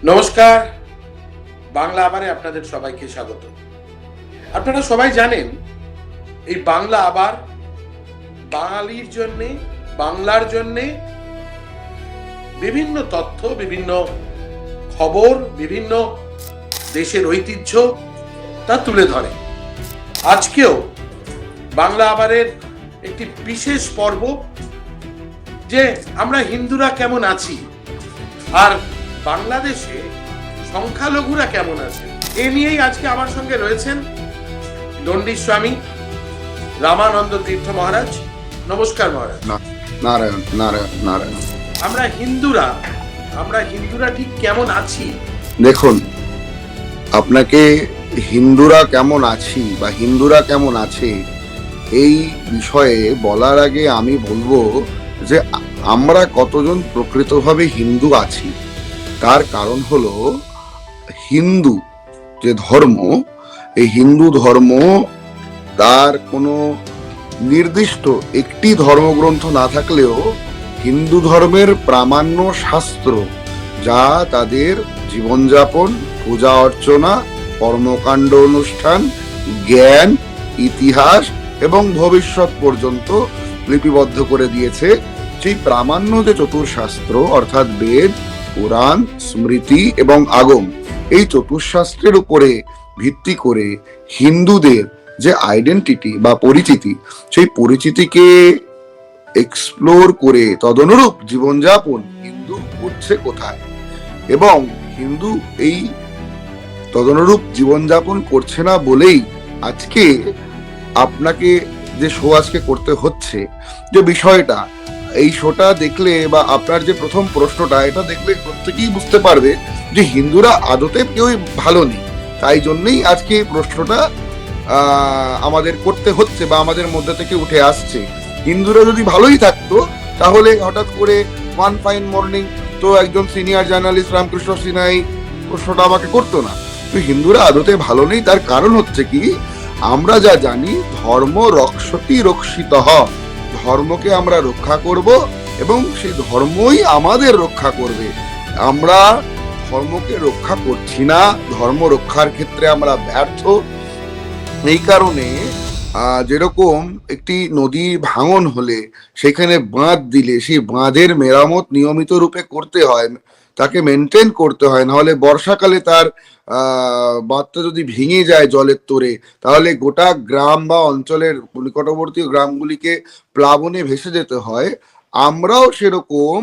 নমস্কার, বাংলা আবারে আপনাদের সবাইকে স্বাগত। আপনারা সবাই জানেন এই বাংলা আবার বাঙালির জন্যে, বাংলার জন্যে বিভিন্ন তথ্য, বিভিন্ন খবর, বিভিন্ন দেশের ঐতিহ্য তা তুলে ধরে। আজকেও বাংলা আবারের একটি বিশেষ পর্ব, যে আমরা হিন্দুরা কেমন আছি আর বাংলাদেশে সংখ্যালঘুরা কেমন আছে, এ নিয়েই আজকে আমার সঙ্গে রয়েছেন দণ্ডী স্বামী রামানন্দ তীর্থ মহারাজ। নমস্কার মহারাজ। নারায়ণ নারায়ণ নারায়ণ। আমরা হিন্দুরা ঠিক কেমন আছি? দেখুন, আপনাকে হিন্দুরা কেমন আছি বা হিন্দুরা কেমন আছে এই বিষয়ে বলার আগে আমি বলবো যে আমরা কতজন প্রকৃতভাবে হিন্দু আছি। তার কারণ হলো, হিন্দু যে ধর্ম, এই হিন্দু ধর্ম তার কোনো নির্দিষ্ট একটি ধর্মগ্রন্থ না থাকলেও হিন্দু ধর্মের প্রামাণ্য শাস্ত্র, যা তাদের জীবনযাপন, পূজা অর্চনা, কর্মকাণ্ড, অনুষ্ঠান, জ্ঞান, ইতিহাস এবং ভবিষ্যৎ পর্যন্ত লিপিবদ্ধ করে দিয়েছে, সেই প্রামাণ্য যে চতুর্শাস্ত্র অর্থাৎ বেদ, পুরাণ, স্মৃতি এবং আগম, এই চতুর্শাস্ত্রের উপরে ভিত্তি করে হিন্দুদের যে আইডেন্টিটি বা পরিচিতি, সেই পরিচিতিকে এক্সপ্লোর করে তদনুরূপ জীবনযাপন হিন্দু করছে কোথায়, এবং হিন্দু এই তদনুরূপ জীবনযাপন করছে না বলেই আজকে আপনাকে যে শো আজকে করতে হচ্ছে, যে বিষয়টা, এই শোটা দেখলে বা আপনার যে প্রথম প্রশ্নটা, এটা দেখলে প্রত্যেকেই বুঝতে পারবে যে হিন্দুরা আদতে কেউই ভালো নেই। তাই জন্যই আজকে এই প্রশ্নটা আমাদের করতে হচ্ছে বা আমাদের মধ্যে থেকে উঠে আসছে। হিন্দুরা যদি ভালোই থাকতো তাহলে হঠাৎ করে ওয়ান ফাইন মর্নিং তো একজন সিনিয়র জার্নালিস্ট রামকৃষ্ণ সিনহাই প্রশ্নটা আমাকে করতো না। তো হিন্দুরা আদতে ভালো নেই, তার কারণ হচ্ছে কি, আমরা যা জানি ধর্ম রক্ষতি রক্ষিত, ধর্মকে আমরা রক্ষা করব এবং সেই ধর্মই আমাদের রক্ষা করবে। আমরা ধর্মকে রক্ষা করছি না, ধর্ম রক্ষার ক্ষেত্রে আমরা ব্যর্থ। এই কারণে যেরকম একটি নদী ভাঙন হলে সেখানে বাঁধ দিলে সেই বাঁধের মেরামত নিয়মিত রূপে করতে হয়, তাকে মেনটেন করতে হয়, নাহলে বর্ষাকালে তার বাঁধটা যদি ভেঙে যায় জলের তোরে, তাহলে গোটা গ্রাম বা অঞ্চলের নিকটবর্তী গ্রামগুলিকে প্লাবনে ভেসে যেতে হয়। আমরাও সেরকম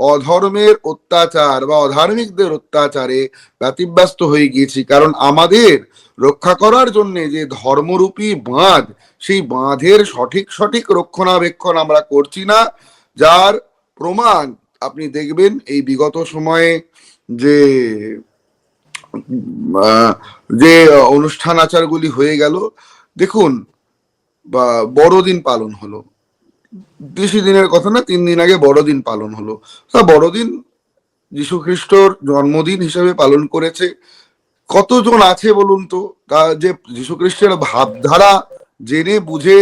অধর্মের অত্যাচার বা অধার্মিকদের অত্যাচারে ব্যতিব্যস্ত হয়ে গিয়েছি, কারণ আমাদের রক্ষা করার জন্য যে ধর্মরূপী বাঁধ, সেই বাঁধের সঠিক রক্ষণাবেক্ষণ আমরা করছি না। যার প্রমাণ আপনি দেখবেন এই বিগত সময়ে যে যে অনুষ্ঠান আচারগুলি হয়ে গেল। দেখুন, বড়দিন পালন হলো, বেশি দিনের কথা না, 3 দিন আগে বড়দিন পালন হলো। তা বড়দিন যীশু খ্রিস্টর জন্মদিন হিসেবে পালন করেছে কতজন আছে বলুন তো? তা যে যীশু খ্রিস্টের ভাবধারা জেনে বুঝে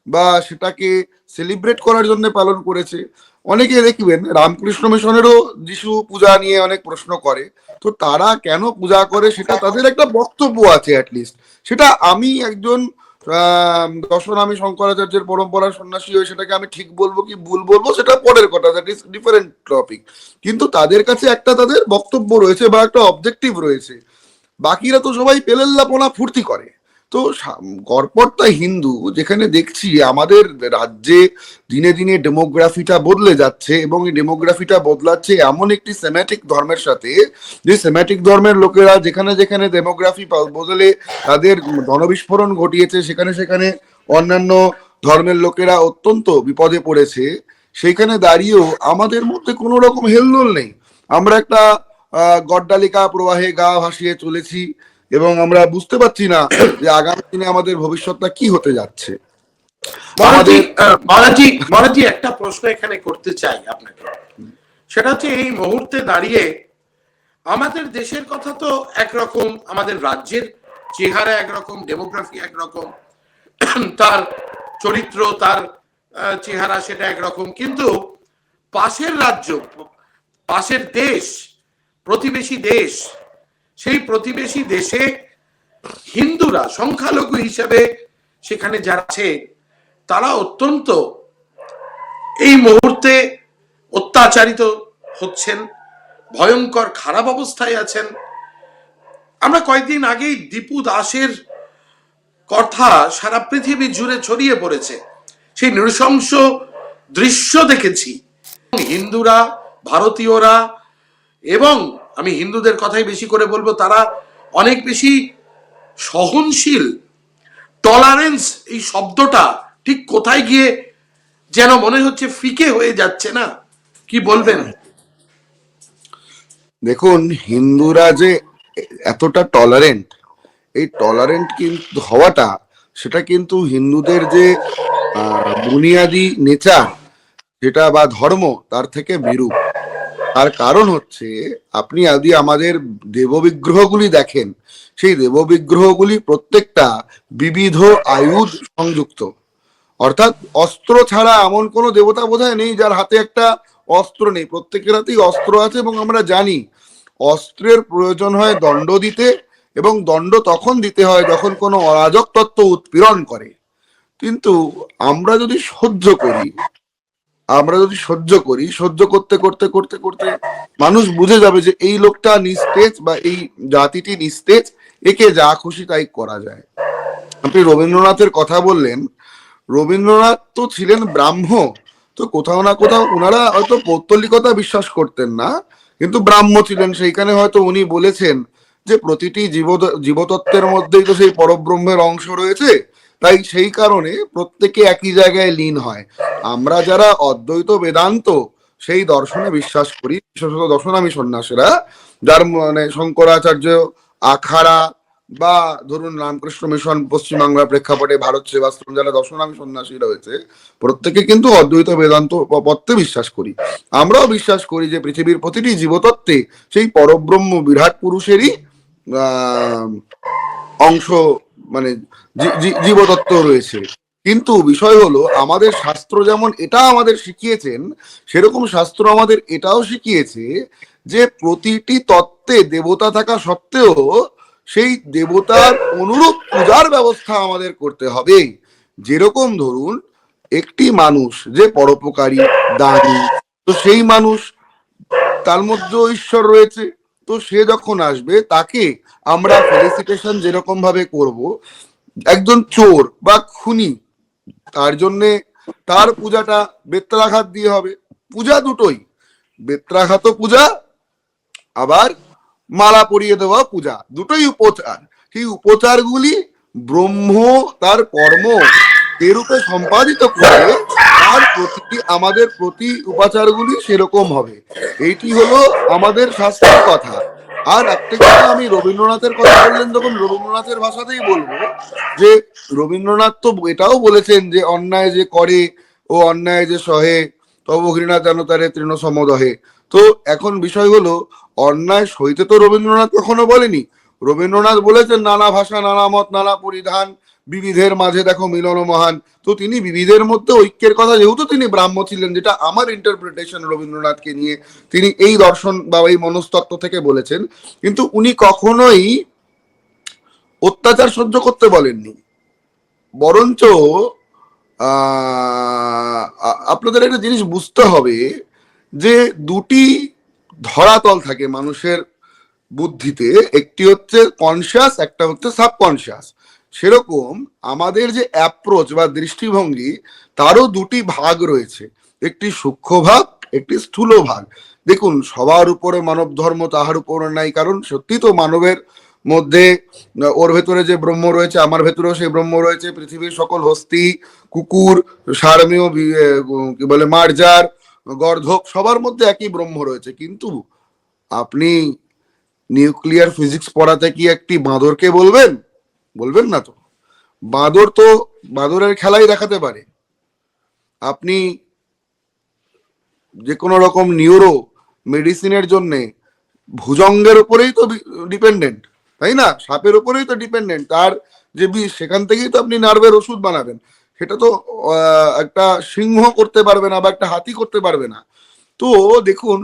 বা সেটাকে সেলিব্রেট করার জন্য পালন করেছে। অনেকে দেখবেন রামকৃষ্ণ মিশনেরও যিশু পূজা নিয়ে অনেক প্রশ্ন করে, তো তারা কেন পূজা করে সেটা তাদের একটা বক্তব্য আছে অ্যাটলিস্ট। সেটা আমি একজন দশনামী শঙ্করাচার্যের পরম্পরার সন্ন্যাসী হয়ে সেটাকে আমি ঠিক বলবো কি ভুল বলবো সেটা পরের কথা, দ্যাট ইজ ডিফারেন্ট টপিক। কিন্তু তাদের কাছে একটা তাদের বক্তব্য রয়েছে বা একটা অবজেক্টিভ রয়েছে। বাকিরা তো সবাই পেলেল্লাপনা ফুর্তি করে। তো গড়পড়তা হিন্দু যেখানে দেখছি আমাদের রাজ্যে দিনে দিনে ডেমোগ্রাফিটা বদলে যাচ্ছে, এবং এই ডেমোগ্রাফিটা বদলাচ্ছে এমন একটি সেমেটিক ধর্মের সাথে, যে সেমেটিক ধর্মের লোকেরা যেখানে যেখানে ডেমোগ্রাফি বদলে তাদের ধনবিস্ফোরণ ঘটিয়েছে, সেখানে সেখানে অন্যান্য ধর্মের লোকেরা অত্যন্ত বিপদে পড়েছে। সেইখানে দাঁড়িয়েও আমাদের মধ্যে কোনো রকম হেলদোল নেই। আমরা একটা গড্ডালিকা প্রবাহে গা ভাসিয়ে চলেছি এবং আমরা বুঝতে পারছি না যে আগামী দিনে আমাদের ভবিষ্যৎটা কি হতে যাচ্ছে। মহারাজি, একটা প্রশ্ন এখানে করতে চাই আপনাকে। সেটা হচ্ছে, এই মুহূর্তে দাঁড়িয়ে আমাদের দেশের কথা তো একরকম, আমাদের রাজ্যের চেহারা একরকম, ডেমোগ্রাফি একরকম, তার চরিত্র, তার চেহারা সেটা একরকম, কিন্তু পাশের রাজ্য, পাশের দেশ প্রতিবেশী দেশ, সেই প্রতিবেশী দেশে হিন্দুরা সংখ্যালঘু হিসেবে সেখানে যারা আছে তারা অত্যন্ত এই মুহূর্তে অত্যাচারিত হচ্ছেন, ভয়ঙ্কর খারাপ অবস্থায় আছেন। আমরা কয়েকদিন আগেই দীপু দাসের কথা সারা পৃথিবী জুড়ে ছড়িয়ে পড়েছে, সেই নৃশংস দৃশ্য দেখেছি। হিন্দুরা, ভারতীয়রা, এবং আমি হিন্দুদের কথাই বেশি করে বলবো, তারা অনেক বেশি সহনশীল। টলারেন্স এই শব্দটা ঠিক কোথায় গিয়ে যেন মনে হচ্ছে ফিকে হয়ে যাচ্ছে না, কি বলবেন? দেখুন, হিন্দুরা যে এতটা টলারেন্ট, এই টলারেন্ট কিন্তু হওয়াটা, সেটা কিন্তু হিন্দুদের যে বুনিয়াদি নেচার যেটা বা ধর্ম, তার থেকে বিরূপ। তার কারণ হচ্ছে, আপনি আদি আমাদের দেববিগ্রহগুলি দেখেন, সেই দেববিগ্রহগুলি প্রত্যেকটা বিবিধ আয়ুধ সংযুক্ত। অর্থাৎ অস্ত্র ছাড়া এমন কোনো দেবতা বোধহয় নেই যার হাতে একটা অস্ত্র নেই। প্রত্যেকের হাতেই অস্ত্র আছে, এবং আমরা জানি অস্ত্রের প্রয়োজন হয় দণ্ড দিতে, এবং দণ্ড তখন দিতে হয় যখন কোনো অরাজক তত্ত্ব উৎপীড়ন করে। কিন্তু আমরা যদি সহ্য করি, সহ্য করতে করতে করতে করতে মানুষ বুঝে যাবে যে এই লোকটা নিস্তেজ, বা এই জাতিটি নিস্তেজ, একে যা খুশি তাই করা যায়। আপনি রবীন্দ্রনাথের কথা বললেন, রবীন্দ্রনাথ তো ছিলেন ব্রাহ্ম, তো কোথাও না কোথাও ওনারা হয়তো পৌত্তলিকতা বিশ্বাস করতেন না, কিন্তু ব্রাহ্ম ছিলেন। সেইখানে হয়তো উনি বলেছেন যে প্রতিটি জীবতত্ত্বের মধ্যেই তো সেই পরব্রহ্মের অংশ রয়েছে, তাই সেই কারণে প্রত্যেকে একই জায়গায় লীন হয়। আমরা যারা অদ্বৈত বেদান্ত সেই দর্শনে বিশ্বাস করি, বিশেষত দর্শনামী সন্ন্যাসীরা, যার মানে শঙ্করাচার্য, আখাড়া, বা ধরুন রামকৃষ্ণ মিশন পশ্চিমবাংলার প্রেক্ষাপটে ভারত সেবাশ্রম, যারা দর্শনামী সন্ন্যাসী রয়েছে, প্রত্যেকে কিন্তু অদ্বৈত বেদান্ত পথে বিশ্বাস করি। আমরাও বিশ্বাস করি যে পৃথিবীর প্রতিটি জীবতত্ত্বে সেই পরব্রহ্ম বিরাট পুরুষেরই অংশ, মানে জীবতত্ত্ব রয়েছে। কিন্তু বিষয় হলো, আমাদের শাস্ত্র যেমন এটা আমাদের শিখিয়েছেন, সেরকম শাস্ত্র আমাদের এটাও শিখিয়েছে যে প্রতিটি তত্ত্বে দেবতা থাকা সত্ত্বেও সেই দেবতার অনুরূপ পূজার ব্যবস্থা আমাদের করতে হবে। যেরকম ধরুন, একটি মানুষ যে পরোপকারী, দানী, তো সেই মানুষ, তার মধ্যেও ঈশ্বর রয়েছে। তো সে যখন আসবে, তাকে আমরা ফেলিসিটেশন যেরকম ভাবে করব, একজন চোর বা খুনি, তার জন্যে তার পূজাটা বেত্রাঘাত দিয়ে হবে। পূজা দুটোই, বেত্রাঘাত পূজা, আবার মালা পরিয়ে দেওয়া পূজা, দুটোই উপচার। সেই উপচারগুলি ব্রহ্ম তার কর্ম এরূপে সম্পাদিত করে, তার প্রতি আমাদের প্রতি উপাচারগুলি সেরকম হবে। এইটি হলো আমাদের শাস্ত্রের কথা। আর একটা কথা, আমি রবীন্দ্রনাথের কথা বললেন, তখন রবীন্দ্রনাথের ভাষাতেই বলবো যে রবীন্দ্রনাথ তো এটাও বলেছেন যে অন্যায় যে করে ও অন্যায় যে সহে, তব ঘৃণা যেন তারে তৃণ সমদহে। তো এখন বিষয় হলো, অন্যায় সইতে তো রবীন্দ্রনাথ কখনো বলেনি। রবীন্দ্রনাথ বলেছেন নানা ভাষা, নানা মত, নানা পরিধান, বিবিধের মাঝে দেখো মিলন মহান। তো তিনি বিবিধের মধ্যে ঐক্যের কথা, যেহেতু তিনি ব্রাহ্ম ছিলেন, যেটা আমার ইন্টারপ্রিটেশন রবীন্দ্রনাথকে নিয়ে, তিনি এই দর্শন বা এই মনস্তত্ত্ব থেকে বলেছেন। কিন্তু উনি কখনোই অত্যাচার সহ্য করতে বলেননি, বরঞ্চ আপনাদের একটা জিনিস বুঝতে হবে যে দুটি ধরাতল থাকে মানুষের বুদ্ধিতে, একটি হচ্ছে কনসিয়াস, একটা হচ্ছে সাবকনসিয়াস। সেরকম আমাদের যে অ্যাপ্রোচ বা দৃষ্টিভঙ্গি, তারও দুটি ভাগ রয়েছে, একটি সূক্ষ্ম ভাগ, একটি স্থূল ভাগ। দেখুন, সবার উপরে মানব ধর্ম, তাহার উপরে নাই, কারণ সত্যি তো মানবের মধ্যে, ওর ভেতরে যে ব্রহ্ম রয়েছে, আমার ভেতরেও সেই ব্রহ্ম রয়েছে। পৃথিবীর সকল হস্তি, কুকুর, সারমীয়, কি বলে, মার্জার, গর্ধব, সবার মধ্যে একই ব্রহ্ম রয়েছে। কিন্তু আপনি নিউক্লিয়ার ফিজিক্স পড়াতে কি একটি বাঁদরকে বলবেন? বলবেন না তো। বাঁদর তো বাঁদরের খেলাই দেখাতে পারে। আপনি যে কোনো রকম নিউরো মেডিসিনের জন্য ভুজঙ্গের উপরেই তো ডিপেন্ডেন্ট, তাই না? সাপের উপরেই তো ডিপেন্ডেন্ট, তার যে বিষ, সেখান থেকেই তো আপনি নার্ভের ওষুধ বানাবেন। সেটা তো একটা সিংহ করতে পারবে না, বা একটা হাতি করতে পারবে না। তো দেখুন,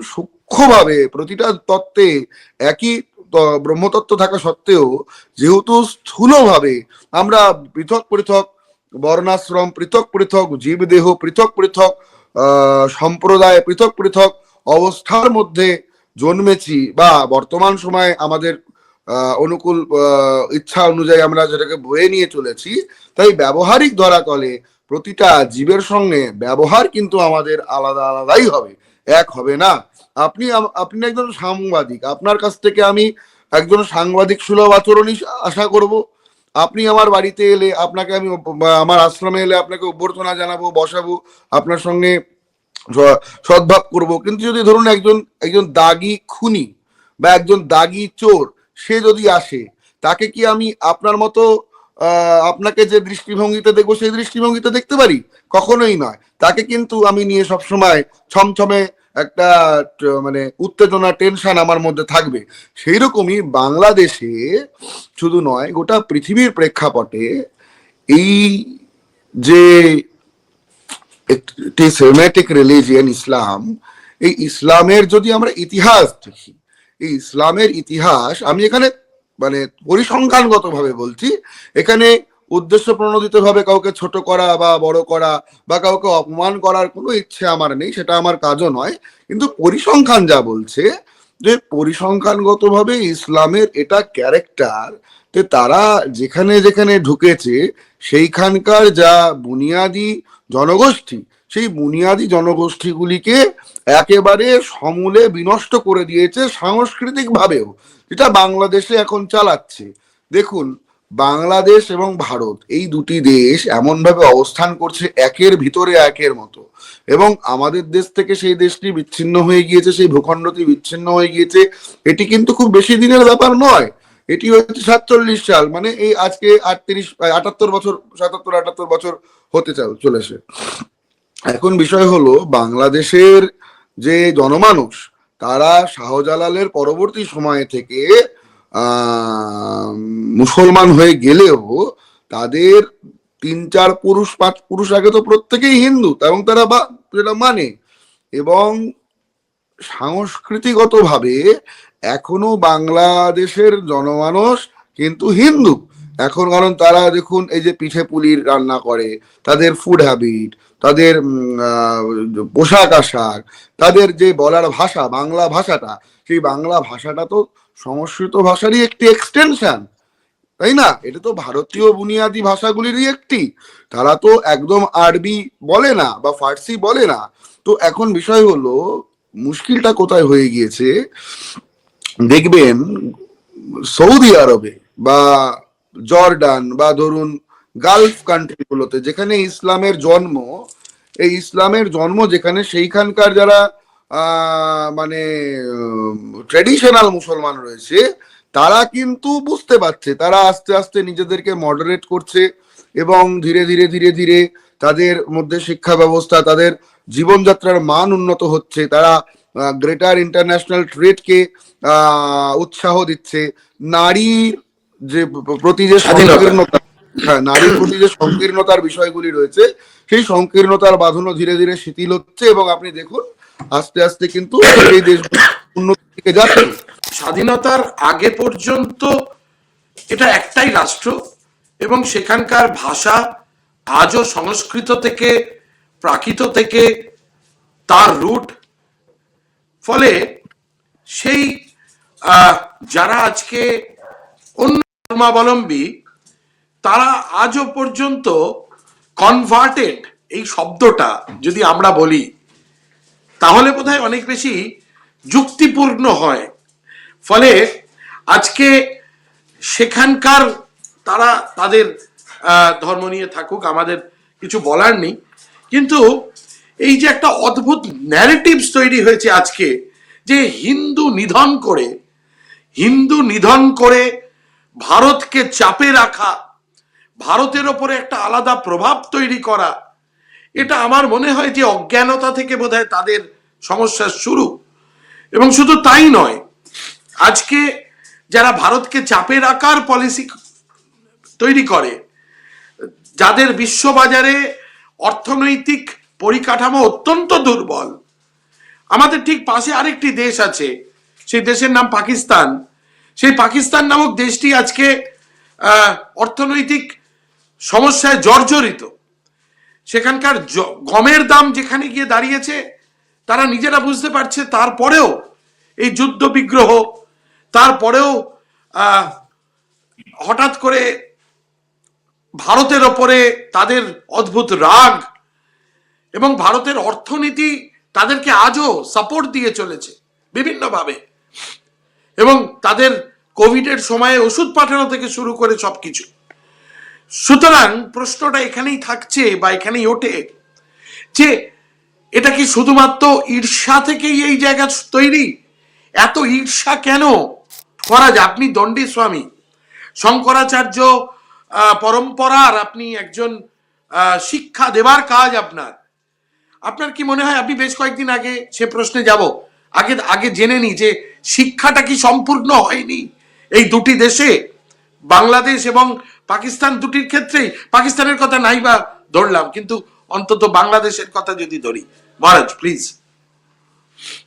সূক্ষ্মভাবে প্রতিটা তত্ত্বে একই ব্রহ্মতত্ত্ব থাকা সত্ত্বেও যেহেতু স্থূলভাবে আমরা পৃথক পৃথক বর্ণাশ্রম, পৃথক পৃথক জীবদেহ, পৃথক পৃথক সম্প্রদায়, পৃথক পৃথক অবস্থার মধ্যে জন্মেছি, বা বর্তমান সময়ে আমাদের অনুকূল ইচ্ছা অনুযায়ী আমরা যেটাকে বয়ে নিয়ে চলেছি, তাই ব্যবহারিক ধরাতলে প্রতিটা জীবের সঙ্গে ব্যবহার কিন্তু আমাদের আলাদা আলাদাই হবে, এক হবে না। আপনি একজন সাংবাদিক, আপনার কাছ থেকে আমি একজন সাংবাদিক সুলভ আচরণই আশা করব। আপনি আমার বাড়িতে এলে আপনাকে আমি, আমার আশ্রমে এলে আপনাকে অভ্যর্থনা জানাবো, বসাবো, আপনার সঙ্গে সদ্ভাব করব। কিন্তু যদি ধরুন একজন একজন দাগি খুনি বা একজন দাগি চোর সে যদি আসে, তাকে কি আমি আপনার মতো আপনাকে যে দৃষ্টিভঙ্গিতে দেখবো সেই দৃষ্টিভঙ্গিতে দেখতে পারি? কখনোই নয়। তাকে কিন্তু আমি নিয়ে সবসময় ছমছমে একটা মানে উত্তেজনা, টেনশন আমার মধ্যে থাকবে। সেই রকমই বাংলাদেশে শুধু নয়, গোটা পৃথিবীর প্রেক্ষাপটে এই যে একটি সেমেটিক রিলিজিয়ন ইসলাম, এই ইসলামের যদি আমরা ইতিহাস দেখি, এই ইসলামের ইতিহাস, আমি এখানে মানে পরিসংখ্যানগত ভাবে বলছি, এখানে উদ্দেশ্য প্রণোদিত ভাবে কাউকে ছোট করা বা বড় করা বা কাউকে অপমান করার কোনো ইচ্ছে আমার নেই, সেটা আমার কাজও নয়। কিন্তু পরিসংখ্যান যা বলছে, যে পরিসংখ্যানগত ভাবে ইসলামের এটা ক্যারেক্টার, যে তারা যেখানে যেখানে ঢুকেছে সেইখানকার যা বুনিয়াদি জনগোষ্ঠী, সেই বুনিয়াদি জনগোষ্ঠীগুলিকে একেবারে সমূলে বিনষ্ট করে দিয়েছে সাংস্কৃতিক ভাবেও, যেটা বাংলাদেশে এখন চালাচ্ছে। দেখুন, বাংলাদেশ এবং ভারত এই দুটি দেশ এমন ভাবে অবস্থান করছে একের ভিতরে একের মতো, এবং আমাদের দেশ থেকে সেই দেশটি বিচ্ছিন্ন হয়ে গিয়েছে, সেই ভূখণ্ডটি বিচ্ছিন্ন হয়ে গিয়েছে। এটি কিন্তু খুব বেশি দিনের ব্যাপার নয়, এটি হচ্ছে 47 সাল, মানে এই আজকে 78 বছর, 77-78 বছর হতে চলেছে। এখন বিষয় হলো, বাংলাদেশের যে জনমানুষ, তারা শাহজালালের পরবর্তী সময় থেকে মুসলমান হয়ে গেলেও তাদের 3-4 পুরুষ 5 পুরুষ আগে তো প্রত্যেকেই হিন্দু, এবং তারা যেটা মানে, এবং সাংস্কৃতিগত ভাবে এখনো বাংলাদেশের জনমানুষ কিন্তু হিন্দু এখন। কারণ তারা দেখুন, এই যে পিঠে পুলির রান্না করে, তাদের ফুড হ্যাবিট, তাদের পোশাক আশাক, তাদের যে বলার ভাষা, বাংলা ভাষাটা, সেই বাংলা ভাষাটা তো সংস্কৃত ভাষারই একটি এক্সটেনশন, তাই না? এটা তো ভারতীয় বুনিয়াদি ভাষাগুলিরই একটি। তারা তো একদম আরবি বলে না বা ফার্সি বলে না। তো এখন বিষয় হলো, মুশকিলটা কোথায় হয়ে গিয়েছে, দেখবেন সৌদি আরবে বা জর্ডান বা ধরুন গালফ কান্ট্রিগুলোতে যেখানে ইসলামের জন্ম, এই ইসলামের জন্ম যেখানে, সেইখানকার যারা মানে ট্রেডিশনাল মুসলমান রয়েছে, তারা কিন্তু বুঝতে পারছে, তারা আস্তে আস্তে নিজেদেরকে মডারেট করছে, এবং ধীরে ধীরে ধীরে ধীরে তাদের মধ্যে শিক্ষা ব্যবস্থা, তাদের জীবনযাত্রার মান উন্নত হচ্ছে। তারা গ্রেটার ইন্টারন্যাশনাল ট্রেডকে উৎসাহ দিচ্ছে। নারীর যে প্রতি যে সংকীর্ণতা, হ্যাঁ, নারীর প্রতি যে সংকীর্ণতার বিষয়গুলি রয়েছে, সেই সংকীর্ণতার বাঁধনও ধীরে ধীরে শিথিল হচ্ছে, এবং আপনি দেখুন আস্তে আস্তে কিন্তু এই দেশ উন্নতির দিকে যাচ্ছে। স্বাধীনতার আগে পর্যন্ত এটা একটাই রাষ্ট্র, এবং সেখানকার ভাষা আজও সংস্কৃত থেকে, প্রাকৃত থেকে তার রুট। ফলে সেই যারা আজকে অন্য ধর্মাবলম্বী, তারা আজও পর্যন্ত কনভার্টেড এই শব্দটা যদি আমরা বলি, তাহলে বোধহয় অনেক বেশি যুক্তিপূর্ণ হয়। ফলে আজকে সেখানকার তারা তাদের ধর্ম নিয়ে থাকুক, আমাদের কিছু বলার নেই। কিন্তু এই যে একটা অদ্ভুত ন্যারেটিভস তৈরি হয়েছে আজকে, যে হিন্দু নিধন করে ভারতকে চাপে রাখা, ভারতের ওপরে একটা আলাদা প্রভাব তৈরি করা, এটা আমার মনে হয় যে অজ্ঞানতা থেকে বোধহয় তাদের সমস্যার শুরু। এবং শুধু তাই নয়, আজকে যারা ভারতকে চাপে রাখার পলিসি তৈরি করে, যাদের বিশ্ববাজারে অর্থনৈতিক পরিকাঠামো অত্যন্ত দুর্বল, আমাদের ঠিক পাশে আরেকটি দেশ আছে, সেই দেশের নাম পাকিস্তান। সেই পাকিস্তান নামক দেশটি আজকে অর্থনৈতিক সমস্যায় জর্জরিত। সেখানকার গমের দাম যেখানে গিয়ে দাঁড়িয়েছে তারা নিজেরা বুঝতে পারছে, তারপরেও এই যুদ্ধ বিগ্রহ, তারপরেও হঠাৎ করে ভারতের ওপরে তাদের অদ্ভুত রাগ, এবং ভারতের অর্থনীতি তাদেরকে আজও সাপোর্ট দিয়ে চলেছে বিভিন্নভাবে, এবং তাদের কোভিডের সময়ে ওষুধ পাঠানো থেকে শুরু করে সবকিছু। সুতরাং প্রশ্নটা এখানেই থাকছে বা এখানেই ওঠে যে এটা কি শুধুমাত্র ঈর্ষা থেকেই এই জায়গা তৈরি? এত ঈর্ষা কেন করা যায়? আপনি দণ্ডী স্বামী, শঙ্করাচার্য পরম্পরার আপনি একজন, শিক্ষা দেবার কাজ আপনার। আপনার কি মনে হয়, আপনি বেশ কয়েকদিন আগে সে প্রশ্নে যাব, আগে জেনে নি যে শিক্ষাটা কি সম্পূর্ণ হয়নি এই দুটি দেশে, বাংলাদেশ এবং পাকিস্তান দুটির ক্ষেত্রেই? পাকিস্তানের কথা নাই বা ধরলাম, কিন্তু অন্তত বাংলাদেশের কথা যদি ধরি, মহারাজ প্লিজ।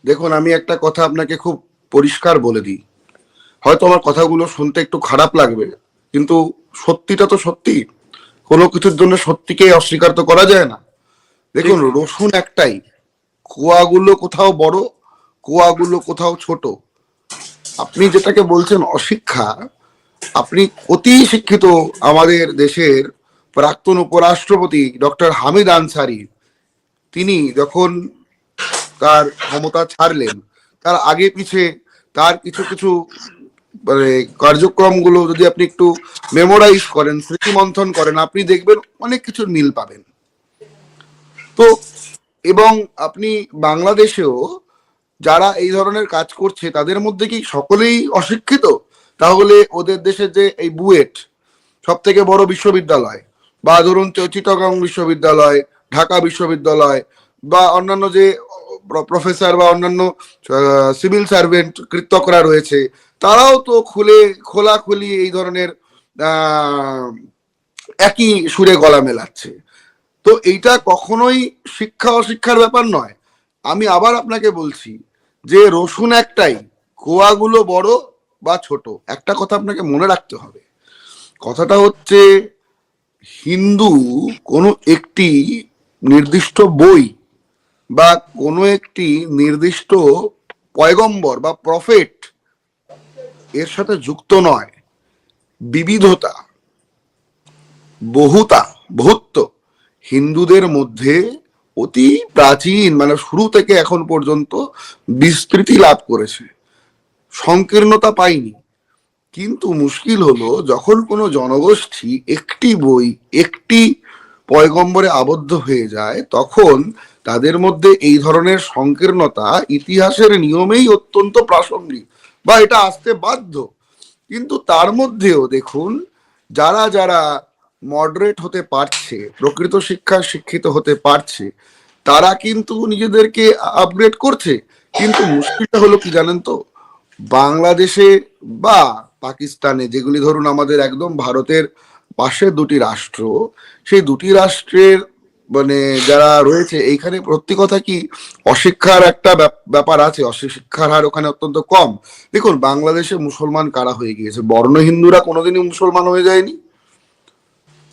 দেখুন, আমি একটা কথা আপনাকে খুব পরিষ্কার বলে দিই, হয়তো আমার কথাগুলো শুনতে একটু খারাপ লাগবে, কিন্তু সত্যিটা তো সত্যি। কোনো কিছুর জন্য সত্যিকে অস্বীকার তো করা যায় না। দেখুন, রসুন একটাই, কোয়াগুলো কোথাও বড়, কোয়াগুলো কোথাও ছোট। আপনি যেটাকে বলছেন অশিক্ষা, আপনি অতি শিক্ষিত আমাদের দেশের প্রাক্তন উপরাষ্ট্রপতি ডক্টর হামিদ আনসারি, তিনি যখন তার ক্ষমতা ছাড়লেন, তার আগে পিছে তার কিছু কিছু মানে কার্যক্রমগুলো যদি আপনি একটু মেমোরাইজ করেন, স্মৃতিমন্থন করেন, আপনি দেখবেন অনেক কিছুর মিল পাবেন। তো এবং আপনি বাংলাদেশেও যারা এই ধরনের কাজ করছে তাদের মধ্যে কি সকলেই অশিক্ষিত? তাহলে ওদের দেশে যে এই বুয়েট সব থেকে বড় বিশ্ববিদ্যালয়, বা ধরুন চিটাগং বিশ্ববিদ্যালয়, ঢাকা বিশ্ববিদ্যালয়, বা অন্যান্য যে প্রফেসর বা অন্যান্য সিভিল সার্ভেন্ট কৃতকরা রয়েছে, তারাও তো খোলাখুলি এই ধরনের একই সুরে গলা মেলাচ্ছে। তো এইটা কখনোই শিক্ষা অশিক্ষার ব্যাপার নয়। আমি আবার আপনাকে বলছি যে রসুন একটাই, কোয়াগুলো বড় বা ছোট। একটা কথা আপনাকে মনে রাখতে হবে, কথাটা হচ্ছে হিন্দু কোনো একটি নির্দিষ্ট বই বা কোনো একটি নির্দিষ্ট পয়গম্বর বা প্রফেট এর সাথে যুক্ত নয়। বিবিধতা, বহুত্ব হিন্দুদের মধ্যে অতি প্রাচীন, মানে শুরু থেকে এখন পর্যন্ত বিস্তৃতি লাভ করেছে, সংকীর্ণতা পায়নি। কিন্তু মুশকিল হলো, যখন কোনো জনগোষ্ঠী একটি বই, একটি পয়গম্বরে আবদ্ধ হয়ে যায়, তখন তাদের মধ্যে এই ধরনের সংকীর্ণতা ইতিহাসের নিয়মেই অত্যন্ত প্রাসঙ্গিক, বা এটা আসতে বাধ্য। কিন্তু তার মধ্যেও দেখুন, যারা যারা মডারেট হতে পারছে, প্রকৃত শিক্ষায় শিক্ষিত হতে পারছে, তারা কিন্তু নিজেদেরকে আপগ্রেড করছে। কিন্তু মুশকিলটা হলো কি জানেন তো, বাংলাদেশে বা পাকিস্তানে, যেগুলি ধরুন আমাদের একদম ভারতের পাশে দুটি রাষ্ট্র, সেই দুটি রাষ্ট্রের মানে যারা রয়েছে এইখানে, সত্যি কথা কি অশিক্ষার একটা ব্যাপার আছে, অশিক্ষার হার ওখানে অত্যন্ত কম। দেখুন, বাংলাদেশে মুসলমান কারা হয়ে গিয়েছে? বর্ণ হিন্দুরা কোনোদিনই মুসলমান হয়ে যায়নি।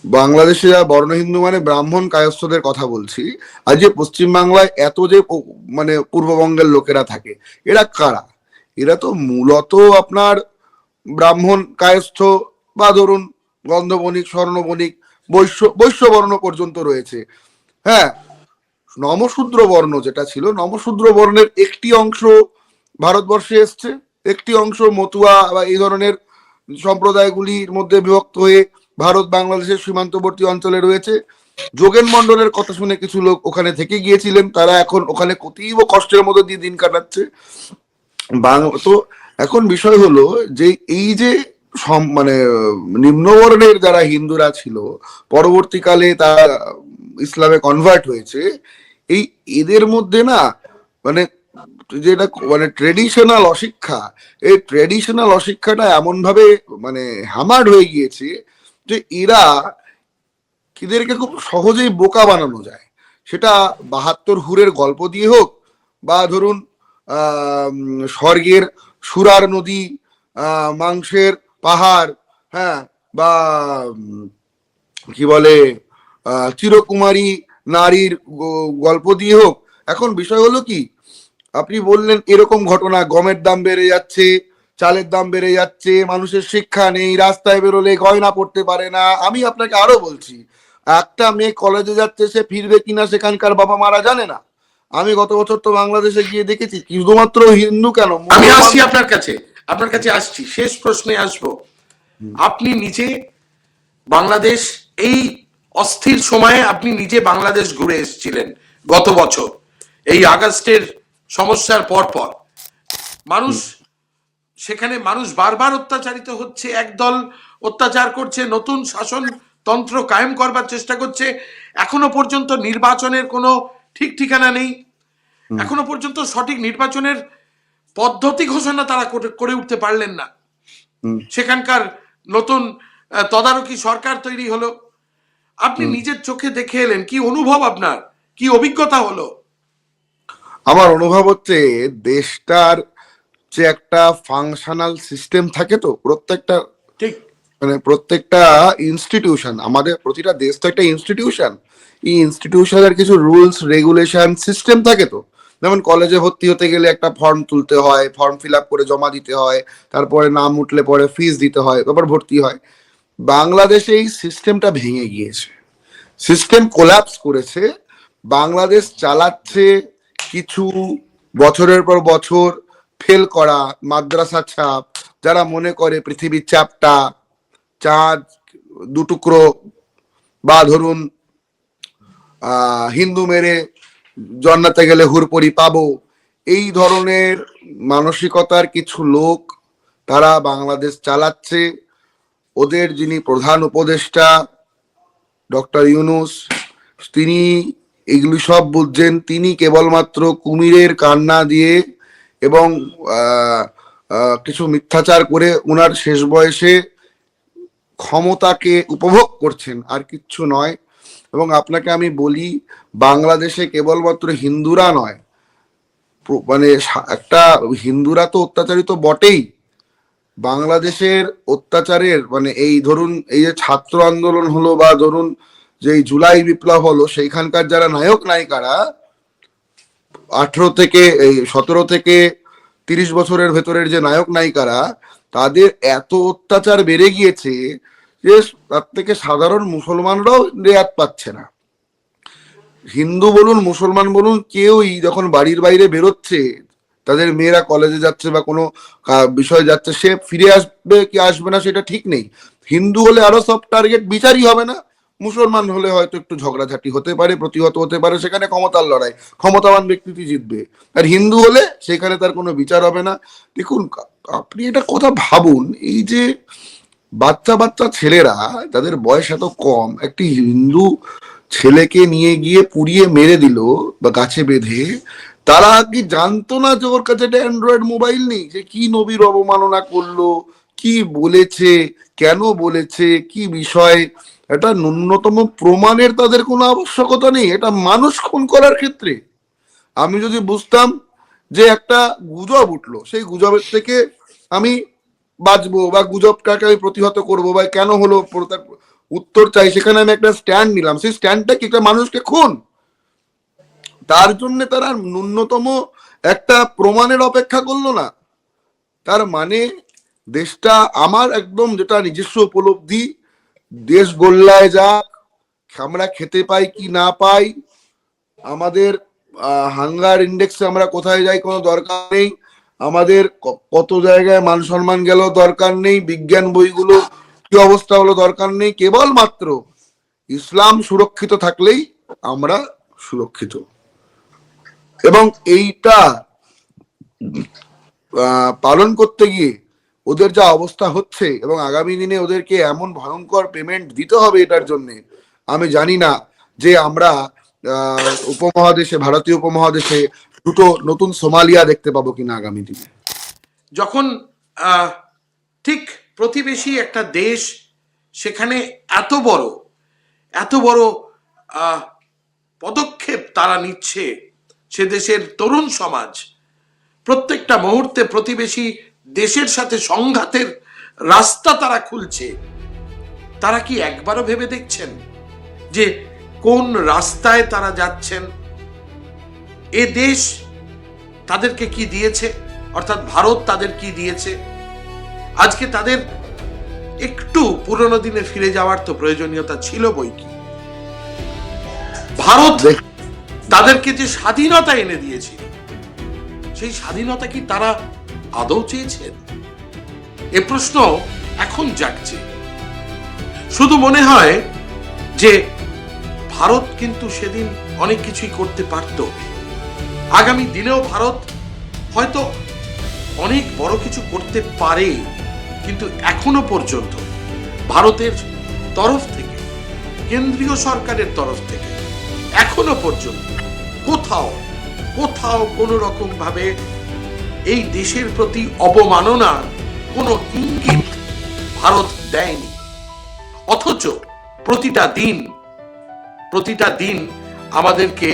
বাংলাদেশে যারা বর্ণ হিন্দু মানে ব্রাহ্মণ কায়স্থদের কথা বলছি, আর যে পশ্চিমবাংলায় এত যে মানে পূর্ববঙ্গের লোকেরা থাকে, এরা কারা? এরা তো মূলত আপনার ব্রাহ্মণ কায়স্থ, বা ধরুন গন্ধবণিক, স্বর্ণবণিক, বৈশ্য বর্ণ পর্যন্ত রয়েছে। হ্যাঁ, নমশূদ্র বর্ণ যেটা ছিল, নমশূদ্র বর্ণের একটি অংশ ভারতবর্ষে এসছে, একটি অংশ মতুয়া বা এই ধরনের সম্প্রদায়গুলির মধ্যে বিভক্ত হয়ে ভারত বাংলাদেশের সীমান্তবর্তী অঞ্চলে রয়েছে। যোগেন মন্ডলের কথা শুনে কিছু লোক ওখানে থেকে গিয়েছিলেন, তারা এখন ওখানে অতীব কষ্টের মধ্যে দিয়ে দিন কাটাচ্ছে। তো এখন বিষয় হলো যে এই যে মানে নিম্নবর্ণের যারা হিন্দুরা ছিল, পরবর্তীকালে তারা ইসলামে কনভার্ট হয়েছে, এদের মধ্যে না মানে যেটা মানে ট্রেডিশনাল অশিক্ষা, এই ট্রেডিশনাল অশিক্ষাটা এমন ভাবে মানে হ্যামার্ড হয়ে গিয়েছে যে এদেরকে খুব সহজেই বোকা বানানো যায়। সেটা 72 হুরের গল্প দিয়ে হোক, বা ধরুন স্বর্গের সুরার নদী, মাংসের পাহাড়, হ্যাঁ, বা কি বলে চিরকুমারী নারীর গল্প দিয়ে হোক। এখন বিষয় হলো কি, আপনি বললেন এরকম ঘটনা, গমের দাম বেড়ে যাচ্ছে, চালের দাম বেড়ে যাচ্ছে, মানুষের শিক্ষা নেই, রাস্তায় বেরোলে গয়না পড়তে পারে না। আমি আপনাকে আরো বলছি, একটা মেয়ে কলেজে যাচ্ছে, সে ফিরবে কিনা সেখানকার বাবা মারা জানে না। আমি গত বছর তো বাংলাদেশে গিয়ে দেখেছি, শুধুমাত্র হিন্দু কেন, আমি মুসলমান। আসছি আপনার কাছে আসছি, শেষ প্রশ্নে আসবো। আপনি নিজে বাংলাদেশ, এই অস্থির সময়ে আপনি নিজে বাংলাদেশ ঘুরে এসেছিলেন গত বছর, এই আগস্টের সমস্যার পর মানুষ, সেখানে মানুষ বারবার অত্যাচারিত হচ্ছে, একদল অত্যাচার করছে, নতুন শাসন তন্ত্র কায়েম করবার চেষ্টা করছে। এখনো পর্যন্ত নির্বাচনের কোনো ঠিক ঠিকানা নেই, এখনো পর্যন্ত সঠিক নির্বাচনের পদ্ধতি ঘোষণা তারা করে উঠতে পারলেন না। সেখানকার নতুন তদারকি সরকার তৈরি হলো, আপনি নিজের চোখে দেখে এলেন, কি অনুভব আপনার, কি অভিজ্ঞতা হলো? আমার অনুভব হচ্ছে দেশটার যে একটা ফাংশনাল সিস্টেম থাকে, তো প্রত্যেকটা ঠিক মানে প্রত্যেকটা ইনস্টিটিউশন, আমাদের প্রতিটা দেশ তো একটা ইনস্টিটিউশন, এই ইনস্টিটিউশনের কিছু রুলস রেগুলেশন সিস্টেম থাকে। তো যেমন কলেজে ভর্তি হতে গেলে একটা ফর্ম তুলতে হয়, ফর্ম ফিল আপ করে জমা দিতে হয়, তারপরে নাম উঠলে পরে ফিস দিতে হয়, তারপর ভর্তি হয়। বাংলাদেশে এই সিস্টেমটা ভেঙে গিয়েছে, সিস্টেম কোল্যাপস করেছে। বাংলাদেশ চালাচ্ছে কিছু বছরের পর বছর ফেল করা মাদ্রাসা ছাপ, যারা মনে করে পৃথিবীর চাপটা চাঁদ দুটুকরো, বা ধরুন হিন্দু মেরে জন্নাতে গেলে হুরপরি পাবো, এই ধরনের মানসিকতার কিছু লোক তারা বাংলাদেশ চালাচ্ছে। ওদের যিনি প্রধান উপদেষ্টা ডক্টর ইউনুস, তিনি এগুলি সব বুঝছেন। তিনি কেবলমাত্র কুমিরের কান্না দিয়ে এবং কিছু মিথ্যাচার করে উনার শেষ বয়সে ক্ষমতাকে উপভোগ করছেন, আর কিচ্ছু নয়। এবং আপনাকে আমি বলি, বাংলাদেশে কেবলমাত্র হিন্দুরা নয়, মানে একটা হিন্দুরা তো অত্যাচারিত বটেই, বাংলাদেশের অত্যাচারের মানে এই ধরুন এই যে ছাত্র আন্দোলন হলো, বা ধরুন যে জুলাই বিপ্লব হলো, সেইখানকার যারা নায়ক নায়িকারা 17 থেকে 30 বছরের ভেতরের যে নায়ক নায়িকারা, তাদের এত অত্যাচার বেড়ে গিয়েছে যে তার থেকে সাধারণ মুসলমানরাও রেয়াত পাচ্ছে না। হিন্দু বলুন মুসলমান বলুন, কেউই যখন বাড়ির বাইরে বেরোচ্ছে, তাদের মেয়েরা কলেজে যাচ্ছে বা কোনো বিষয়ে যাচ্ছে, সে ফিরে আসবে কি আসবে না সেটা ঠিক নেই। হিন্দু হলে আরো সব টার্গেট, বিচারই হবে না। মুসলমান হলে হয়তো একটু ঝগড়াঝাটি হতে পারে, প্রতিহত হতে পারে, সেখানে ক্ষমতার লড়াই, ক্ষমতাবান ব্যক্তিটি জিতবে। আর হিন্দু হলে সেখানে তার কোনো বিচার হবে না। দেখুন, আপনি এটা কথা ভাবুন, এই যে বাচ্চা বাচ্চা ছেলেরা, তাদের বয়স এত কম, একটি হিন্দু ছেলেকে নিয়ে গিয়ে পুড়িয়ে মেরে দিল বা গাছে বেঁধে, তারা কি জানতো না যে ওর কাছে একটা অ্যান্ড্রয়েড মোবাইল নেই? যে কি নবীর অবমাননা করলো, কি বলেছে, কেন বলেছে, কি বিষয়, এটা ন্যূনতম প্রমাণের তাদের কোনো আবশ্যকতা নেই। এটা মানুষ খুন করার ক্ষেত্রে আমি যদি বুঝতাম যে একটা গুজব উঠলো, সেই গুজবের থেকে আমি বাঁচবো, বা গুজবটাকে আমি প্রতিহত করবো, বা কেন হলো তার উত্তর চাই, সেখানে আমি একটা স্ট্যান্ড নিলাম, সেই স্ট্যান্ডটা কি একটা মানুষকে খুন? তার জন্য তারা ন্যূনতম একটা প্রমাণের অপেক্ষা করলো না। তার মানে দেশটা আমার একদম যেটা নিজস্ব উপলব্ধি, দেশ গোল্লায় যাক, আমরা খেতে পাই কি না পাই, আমাদের হাঙ্গার ইন্ডেক্সে আমরা কোথায় যাই কোনো দরকার নেই, আমাদের কত জায়গায় মান সম্মান গেল দরকার নেই, বিজ্ঞান বইগুলো কি অবস্থা হলো দরকার নেই, কেবলমাত্র ইসলাম সুরক্ষিত থাকলেই আমরা সুরক্ষিত। এবং এইটা পালন করতে গিয়ে ওদের যা অবস্থা হচ্ছে, এবং আগামী দিনে ওদেরকে এমন ভয়ঙ্কর পেমেন্ট দিতে হবে এটার জন্য, আমি জানি না যে আমরা উপমহাদেশে, ভারতীয় উপমহাদেশে দুটো নতুন সোমালিয়া দেখতে পাবো কিনা আগামী দিনে। যখন ঠিক প্রতিবেশী একটা দেশ, সেখানে এত বড় পদক্ষেপ তারা নিচ্ছে, সে দেশের তরুণ সমাজ প্রত্যেকটা মুহূর্তে প্রতিবেশী দেশের সাথে সংঘাতের রাস্তা তারা খুলছে, তারা কি একবারও ভেবে দেখছেন যে কোন রাস্তায় তারা যাচ্ছেন? এ দেশ তাদেরকে কি দিয়েছে, অর্থাৎ ভারত তাদের কি দিয়েছে? আজকে তাদের একটু পুরনো দিনে ফিরে যাওয়ার তো প্রয়োজনীয়তা ছিল বই কি। ভারত তাদেরকে যে স্বাধীনতা এনে দিয়েছিল, সেই স্বাধীনতা কি তারা আদৌ চেয়েছেন? এ প্রশ্ন এখন জাগছে। শুধু মনে হয় যে ভারত কিন্তু সেদিন অনেক কিছুই করতে পারত, আগামী দিনেও ভারত হয়তো অনেক বড় কিছু করতে পারে, কিন্তু এখনো পর্যন্ত ভারতের তরফ থেকে, কেন্দ্রীয় সরকারের তরফ থেকে এখনো পর্যন্ত কোথাও কোথাও কোনো রকম ভাবে এই দেশের প্রতি অবমাননা কোনো ইঙ্গিত ভারত দেয়নি। অথচ প্রতিটা দিন আমাদেরকে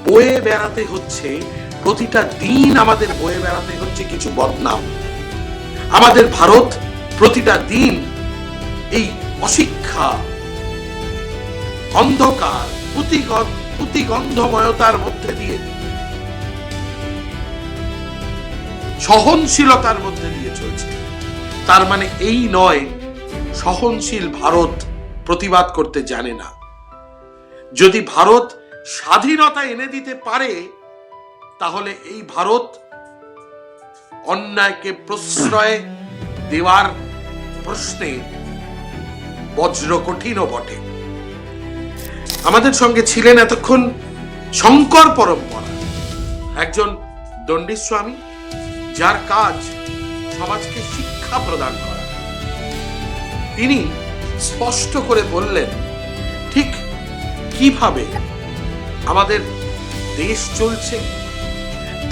বয়ে বেড়াতে হচ্ছে, প্রতিটা দিন আমাদের বয়ে বেড়াতে হচ্ছে কিছু বদনাম। আমাদের ভারত প্রতিটা দিন এই অশিক্ষা, অন্ধকার, পুতিগন্ধময়তার মধ্যে দিয়ে, সহনশীলতার মধ্যে দিয়ে চলছে। তার মানে এই নয় সহনশীল ভারত প্রতিবাদ করতে জানে না। যদি ভারত স্বাধীনতা এনে দিতে পারে, তাহলে এই ভারত অন্যায়কে প্রশ্রয় দেওয়ার প্রশ্নে বজ্র কঠিনও বটে। আমাদের সঙ্গে ছিলেন এতক্ষণ শঙ্কর পরম্পরা, একজন দণ্ডী স্বামী, যার কাজ সমাজকে শিক্ষা প্রদান করা। তিনি স্পষ্ট করে বললেন ঠিক কিভাবে আমাদের দেশ চলছে,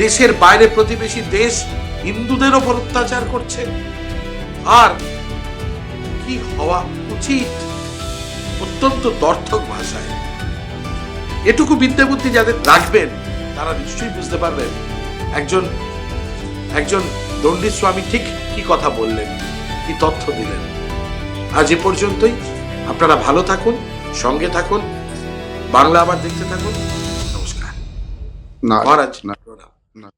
দেশের বাইরে প্রতিবেশী দেশ হিন্দুদের ওপর অত্যাচার করছে, আর কি হওয়া উচিত অত্যন্ত দর্থক ভাষায়। এটুকু বিদ্যা বুদ্ধি যাদের রাখবেন তারা নিশ্চয়ই বুঝতে পারবেন একজন দণ্ডী স্বামী ঠিক কি কথা বললেন, কি তথ্য দিলেন। আজ এ পর্যন্তই। আপনারা ভালো থাকুন, সঙ্গে থাকুন, বাংলা আবার দেখতে থাকুন। নমস্কার। না মহারাজ না প্রণাম। না।